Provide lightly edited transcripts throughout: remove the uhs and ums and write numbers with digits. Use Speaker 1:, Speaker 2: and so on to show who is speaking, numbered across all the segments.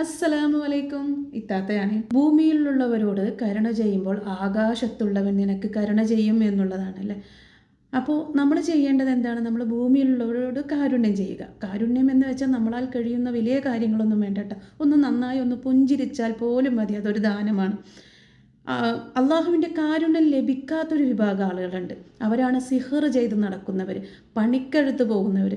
Speaker 1: അസ്സലാമു അലൈക്കും. ഇത്താത്തയാണ്. ഭൂമിയിലുള്ളവരോട് കരുണ ചെയ്യുമ്പോൾ ആകാശത്തുള്ളവൻ നിനക്ക് കരുണ ചെയ്യും എന്നുള്ളതാണ് അല്ലേ. അപ്പോൾ നമ്മൾ ചെയ്യേണ്ടത് എന്താണ്? നമ്മൾ ഭൂമിയിലുള്ളവരോട് കാരുണ്യം ചെയ്യുക. കാരുണ്യം എന്ന് വെച്ചാൽ നമ്മളാൽ കഴിയുന്ന വലിയ കാര്യങ്ങളൊന്നും വേണ്ട കേട്ടോ. ഒന്ന് നന്നായി ഒന്ന് പുഞ്ചിരിച്ചാൽ പോലും മതി, അതൊരു ദാനമാണ്. അള്ളാഹുവിൻ്റെ കാരുണ്യം ലഭിക്കാത്തൊരു വിഭാഗം ആളുകളുണ്ട്. അവരാണ് സിഹർ ചെയ്ത് നടക്കുന്നവർ, പണിക്കെഴുത്ത് പോകുന്നവർ,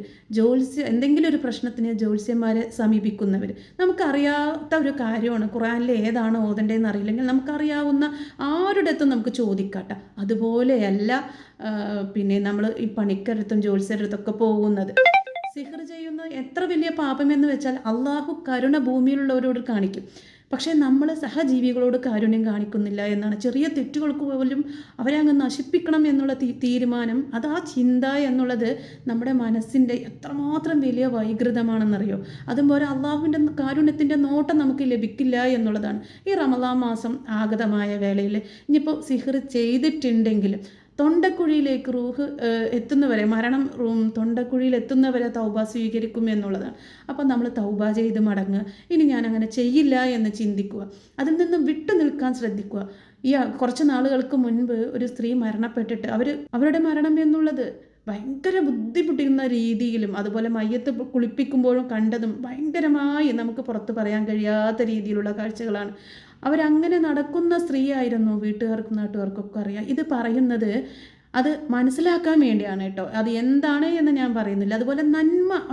Speaker 1: എന്തെങ്കിലും ഒരു പ്രശ്നത്തിന് ജ്യോത്സ്യന്മാരെ സമീപിക്കുന്നവർ. നമുക്കറിയാത്ത ഒരു കാര്യമാണ്, ഖുർആനിൽ ഏതാണ് ഓതേണ്ടതെന്ന് അറിയില്ലെങ്കിൽ നമുക്കറിയാവുന്ന ആരുടെ അടുത്തും നമുക്ക് ചോദിക്കാട്ട. അതുപോലെയല്ല പിന്നെ നമ്മൾ ഈ പണിക്കെഴുത്തും ജ്യോത്സ്യരടുത്തൊക്കെ പോകുന്നത്. സിഹർ ചെയ്യുന്ന എത്ര വലിയ പാപമെന്ന് വെച്ചാൽ അള്ളാഹു കരുണ ഭൂമിയിലുള്ളവരോട് കാണിക്കും. പക്ഷേ നമ്മൾ സഹജീവികളോട് കാരുണ്യം കാണിക്കുന്നില്ല എന്നാണ്. ചെറിയ തെറ്റുകൾക്ക് പോലും അവരെ അങ്ങ് നശിപ്പിക്കണം എന്നുള്ള തീരുമാനം, അത് ആ ചിന്ത എന്നുള്ളത് നമ്മുടെ മനസ്സിൻ്റെ എത്രമാത്രം വലിയ വൈകൃതമാണെന്നറിയോ. അതുപോലെ അള്ളാഹുവിൻ്റെ കാരുണ്യത്തിൻ്റെ നോട്ടം നമുക്ക് ലഭിക്കില്ല എന്നുള്ളതാണ്. ഈ റമദാൻ മാസം ആഗതമായ വേളയിൽ ഇനിയിപ്പോൾ സിഹർ ചെയ്തിട്ടുണ്ടെങ്കിലും തൊണ്ടക്കുഴിയിലേക്ക് റൂഹ് എത്തുന്നവരെ, മരണം തൊണ്ടക്കുഴിയിൽ എത്തുന്നവരെ തൗബ സ്വീകരിക്കും എന്നുള്ളതാണ്. അപ്പം നമ്മൾ തൗബ ചെയ്ത് മടങ്ങുക. ഇനി ഞാൻ അങ്ങനെ ചെയ്യില്ല എന്ന് ചിന്തിക്കുക, അതിൽ നിന്ന് വിട്ടു നിൽക്കാൻ ശ്രദ്ധിക്കുക. കുറച്ച് നാളുകൾക്ക് മുൻപ് ഒരു സ്ത്രീ മരണപ്പെട്ടിട്ട് അവരുടെ മരണം എന്നുള്ളത് ഭയങ്കര ബുദ്ധിമുട്ടുന്ന രീതിയിലും, അതുപോലെ മയ്യത്ത് കുളിപ്പിക്കുമ്പോഴും കണ്ടതും ഭയങ്കരമായി നമുക്ക് പുറത്ത് പറയാൻ കഴിയാത്ത രീതിയിലുള്ള കാഴ്ചകളാണ്. അവരങ്ങനെ നടക്കുന്ന സ്ത്രീ ആയിരുന്നു. വീട്ടുകാർക്കും നാട്ടുകാർക്കൊക്കെ അറിയാം. ഇത് പറയുന്നത് അത് മനസ്സിലാക്കാൻ വേണ്ടിയാണ് കേട്ടോ. അത് എന്താണ് എന്ന് ഞാൻ പറയുന്നില്ല. അതുപോലെ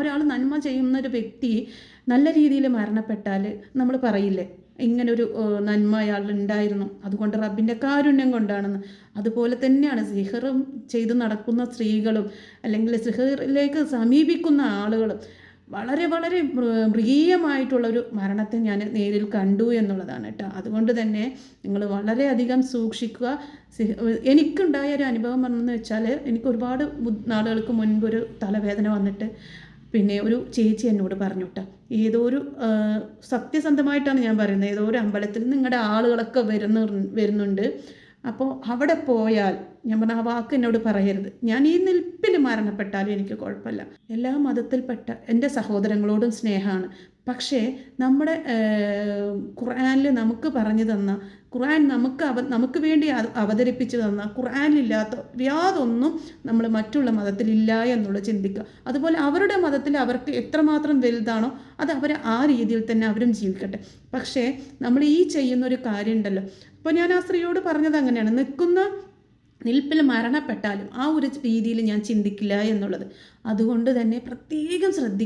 Speaker 1: ഒരാൾ നന്മ ചെയ്യുന്ന ഒരു വ്യക്തി നല്ല രീതിയിൽ മരണപ്പെട്ടാൽ നമ്മൾ പറയില്ലേ, ഇങ്ങനൊരു നന്മ അയാളുണ്ടായിരുന്നു, അതുകൊണ്ട് റബ്ബിൻ്റെ കാരുണ്യം കൊണ്ടാണെന്ന്. അതുപോലെ തന്നെയാണ് സിഹറും ചെയ്ത് നടക്കുന്ന സ്ത്രീകളും അല്ലെങ്കിൽ സിഹറിലേക്ക് സമീപിക്കുന്ന ആളുകളും വളരെ വളരെ മൃഗീയമായിട്ടുള്ളൊരു മരണത്തെ ഞാൻ നേരിൽ കണ്ടു എന്നുള്ളതാണ് കേട്ടോ. അതുകൊണ്ട് തന്നെ നിങ്ങൾ വളരെയധികം സൂക്ഷിക്കുക. എനിക്കുണ്ടായ ഒരു അനുഭവം പറഞ്ഞെന്ന് വെച്ചാൽ, എനിക്ക് ഒരുപാട് നാളുകൾക്ക് മുൻപ് ഒരു തലവേദന വന്നിട്ട് പിന്നെ ഒരു ചേച്ചി എന്നോട് പറഞ്ഞു കേട്ടോ, ഏതോ ഒരു സത്യസന്ധമായിട്ടാണ് ഞാൻ പറയുന്നത്, ഏതോ ഒരു അമ്പലത്തിൽ നിങ്ങളുടെ ആളുകളൊക്കെ വരുന്നുണ്ട്, അപ്പോൾ അവിടെ പോയാൽ, ഞാൻ പറഞ്ഞ ആ വാക്ക് എന്നോട് പറയരുത്, ഞാൻ ഈ നിൽപ്പിൽ മരണപ്പെട്ടാലും എനിക്ക് കുഴപ്പമില്ല, എല്ലാ മതത്തിൽപ്പെട്ട എൻ്റെ സഹോദരങ്ങളോടും സ്നേഹമാണ്. പക്ഷേ നമ്മുടെ ഖുർആനിൽ നമുക്ക് പറഞ്ഞു തന്ന, ഖുർആൻ നമുക്ക് വേണ്ടി അവതരിപ്പിച്ചു തന്ന ഖുർആനിലില്ലാത്ത യാതൊന്നും നമ്മൾ മറ്റുള്ള മതത്തിലില്ല എന്നുള്ളത് ചിന്തിക്കുക. അതുപോലെ അവരുടെ മതത്തിൽ അവർക്ക് എത്രമാത്രം വലുതാണോ അത് അവർ ആ രീതിയിൽ തന്നെ അവരും ജീവിക്കട്ടെ. പക്ഷേ നമ്മൾ ഈ ചെയ്യുന്നൊരു കാര്യം ഉണ്ടല്ലോ, അപ്പോൾ ഞാൻ ആ സ്ത്രീയോട് പറഞ്ഞത് അങ്ങനെയാണ്, നിൽപ്പിൽ മരണപ്പെട്ടാലും ആ ഒരു രീതിയിൽ ഞാൻ ചിന്തിക്കില്ല എന്നുള്ളത്. അതുകൊണ്ട് തന്നെ പ്രത്യേകം ശ്രദ്ധിക്കുക.